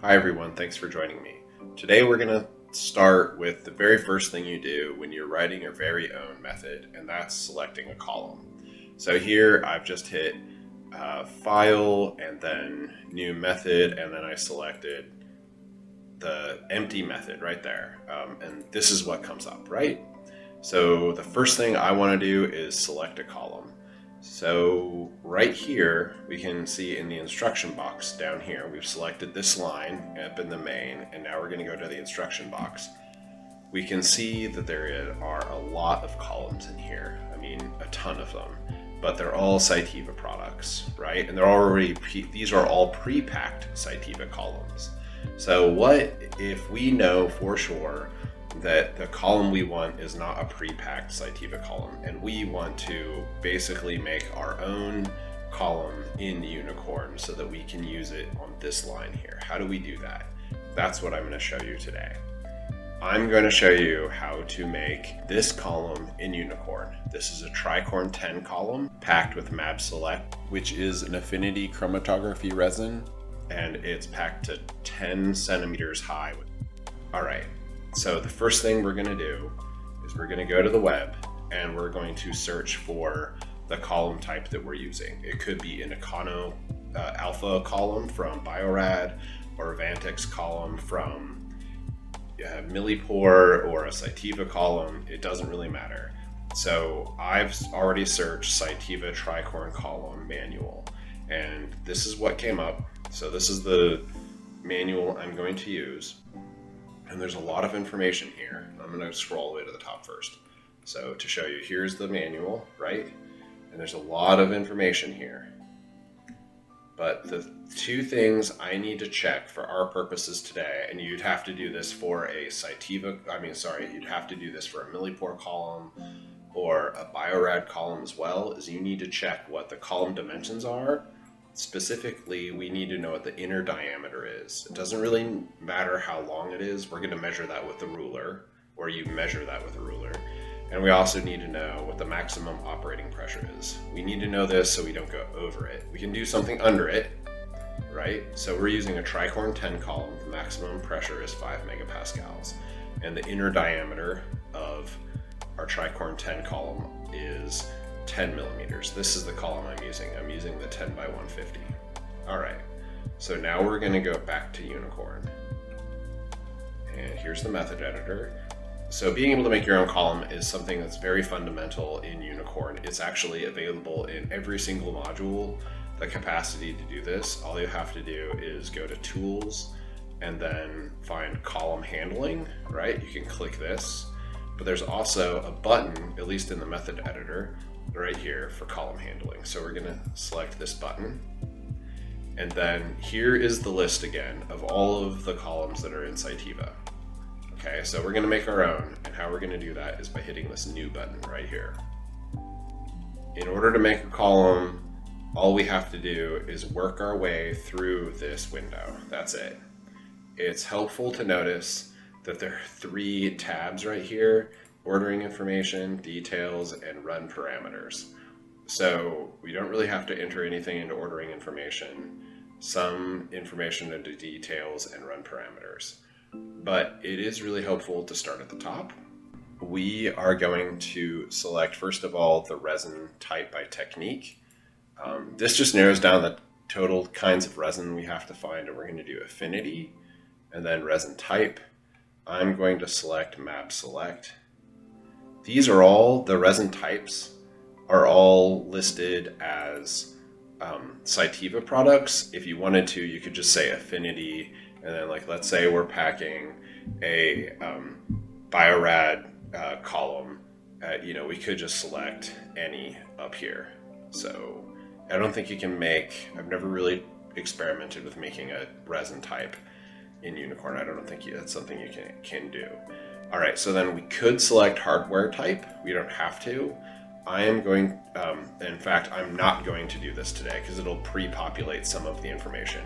Hi everyone, thanks for joining me. Today we're going to start with the very first thing you do when you're writing your very own method, and that's selecting a column. So here I've just hit File and then New Method, and then I selected the empty method right there. And this is what comes up, right? So the first thing I want to do is select a column. So right here, we can see in the instruction box down here, we've selected this line up in the main, and now we're going to go to the instruction box. We can see that there are a lot of columns in here. I mean, a ton of them, but they're all Cytiva products, right? And they're already, these are all pre-packed Cytiva columns. So what if we know for sure that the column we want is not a pre-packed Cytiva column, and we want to basically make our own column in Unicorn so that we can use it on this line here? How do we do that? That's what I'm going to show you today. I'm going to show you how to make this column in Unicorn. This is a Tricorn 10 column packed with MAB Select, which is an affinity chromatography resin, and it's packed to 10 centimeters high. All right. So the first thing we're going to do is we're going to go to the web and we're going to search for the column type that we're using. It could be an Econo Alpha column from Biorad, or a Vantex column from Millipore, or a Cytiva column. It doesn't really matter. So I've already searched Cytiva Tricorn column manual, and this is what came up. So this is the manual I'm going to use. And there's a lot of information here. I'm going to scroll all the way to the top first. So to show you, here's the manual, right? And there's a lot of information here. But the two things I need to check for our purposes today, and you'd have to do this for a you'd have to do this for a Millipore column or a Biorad column as well, is you need to check what the column dimensions are. Specifically, we need to know what the inner diameter is. It doesn't really matter how long it is. We're going to measure that with the ruler, or you measure that with a ruler. And we also need to know what the maximum operating pressure is. We need to know this so we don't go over it. We can do something under it, right? So we're using a Tricorn 10 column. The maximum pressure is 5 megapascals. And the inner diameter of our Tricorn 10 column is 10 millimeters. This is the column I'm using. I'm using the 10 by 150. All right, so now we're going to go back to Unicorn. And here's the method editor. So being able to make your own column is something that's very fundamental in Unicorn. It's actually available in every single module, the capacity to do this. All you have to do is go to Tools and then find Column Handling, right? You can click this, but there's also a button, at least in the method editor, right here for column handling. So we're going to select this button, and then here is the list again of all of the columns that are in Cytiva. Okay, so we're going to make our own, and how we're going to do that is by hitting this new button right here. In order to make a column, all we have to do is work our way through this window. That's it. It's helpful to notice that there are 3 tabs right here: ordering information, details, and run parameters. So we don't really have to enter anything into ordering information, some information into details, and run parameters. But it is really helpful to start at the top. We are going to select, first of all, the resin type by technique. This just narrows down the total kinds of resin we have to find, and we're going to do affinity and then resin type. I'm going to select MAB Select. These are all, the resin types are all listed as Cytiva products. If you wanted to, you could just say affinity, and then, like, let's say we're packing a Biorad column, we could just select any up here. So I don't think you can make, I've never really experimented with making a resin type in Unicorn. I don't think that's something you can do. All right, so then we could select hardware type. We don't have to. I am going, in fact, I'm not going to do this today because it'll pre-populate some of the information.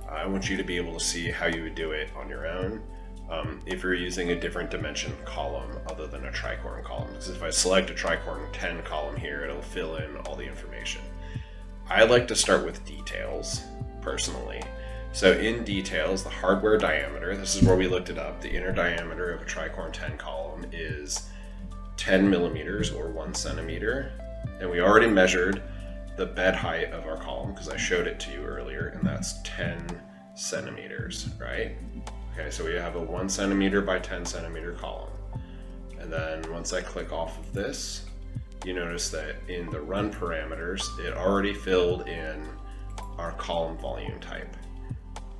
I want you to be able to see how you would do it on your own if you're using a different dimension column other than a Tricorn column. Because if I select a Tricorn 10 column here, it'll fill in all the information. I like to start with details, personally. So in details, the hardware diameter, this is where we looked it up, the inner diameter of a tricorn 10 column is 10 millimeters or 1 centimeter. And we already measured the bed height of our column because I showed it to you earlier, and that's 10 centimeters, right? Okay, so we have a 1 centimeter by 10 centimeter column. And then once I click off of this, you notice that in the run parameters, it already filled in our column volume type.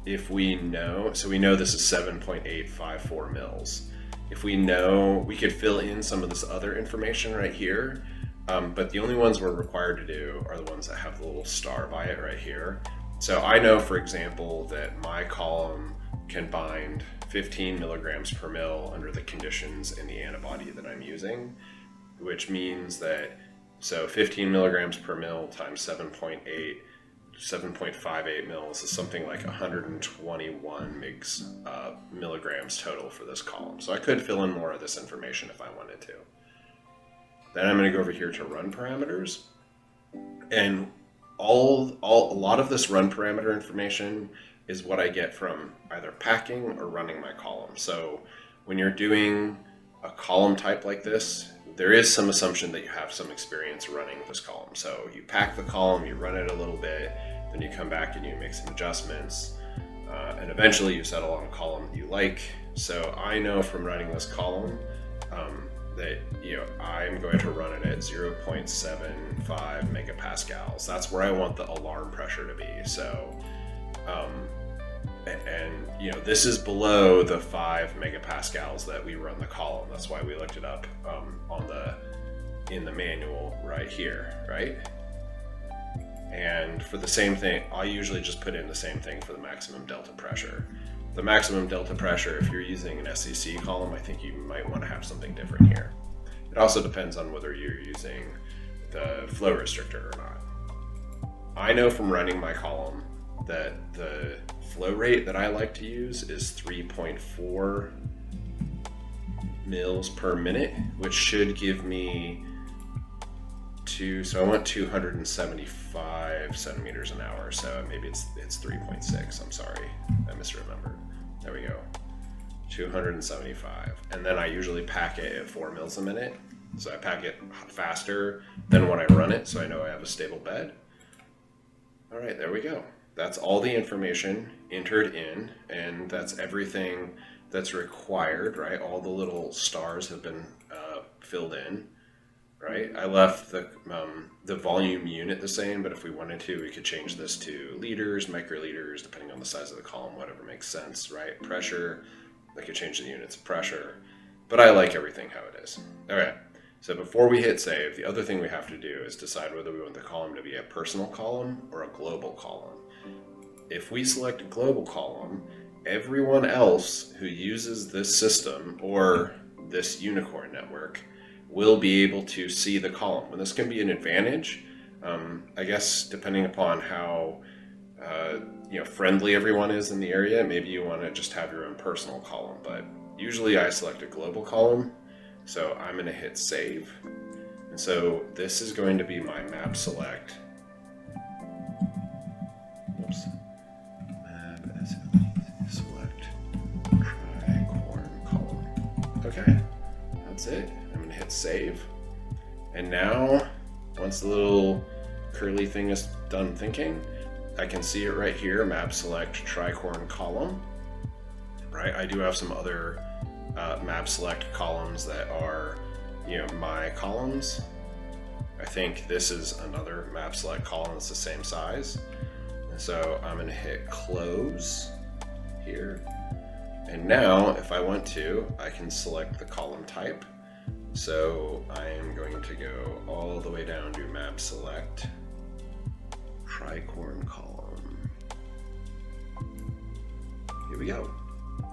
If we know, so we know this is 7.854 mils. If we know, we could fill in some of this other information right here, but the only ones we're required to do are the ones that have the little star by it right here. So I know, for example, that my column can bind 15 milligrams per mil under the conditions in the antibody that I'm using, which means that, so 15 milligrams per mil times 7.58 mils is something like 121 milligrams total for this column. So I could fill in more of this information if I wanted to. Then I'm going to go over here to run parameters, and a lot of this run parameter information is what I get from either packing or running my column. So when you're doing a column type like this, there is some assumption that you have some experience running this column. So you pack the column, you run it a little bit, then you come back and you make some adjustments, and eventually you settle on a column that you like. So I know from running this column that I'm going to run it at 0.75 megapascals. That's where I want the alarm pressure to be. So this is below the 5 megapascals that we run the column. That's why we looked it up in the manual right here, right? And for the same thing, I usually just put in the same thing for the maximum delta pressure. The maximum delta pressure, if you're using an SCC column, I think you might want to have something different here. It also depends on whether you're using the flow restrictor or not. I know from running my column that the flow rate that I like to use is 3.4 mils per minute, which should give me so I want 275 centimeters an hour, so maybe it's 3.6. I'm sorry, I misremembered. There we go, 275. And then I usually pack it at 4 mils a minute, so I pack it faster than when I run it, so I know I have a stable bed. All right, there we go. That's all the information entered in, and that's everything that's required, right? All the little stars have been filled in. Right, I left the volume unit the same, but if we wanted to, we could change this to liters, microliters, depending on the size of the column, whatever makes sense, right? Pressure, I could change the units of pressure, but I like everything how it is. Okay, so before we hit save, the other thing we have to do is decide whether we want the column to be a personal column or a global column. If we select a global column, everyone else who uses this system or this unicorn network will be able to see the column. And this can be an advantage, I guess, depending upon how friendly everyone is in the area. Maybe you want to just have your own personal column, but usually I select a global column. So I'm going to hit save. And so this is going to be my map select. Oops. Map select tricorn column. Okay, that's it. Hit save, and now once the little curly thing is done thinking, I can see it right here, map select tricorn column, right? I do have some other map select columns that are my columns. I think this is another map select column that's the same size, and so I'm going to hit close here, and now if I want to, I can select the column type. So I am going to go all the way down to map select tricorn column. Here we go.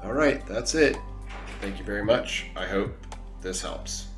All right, that's it. Thank you very much. I hope this helps.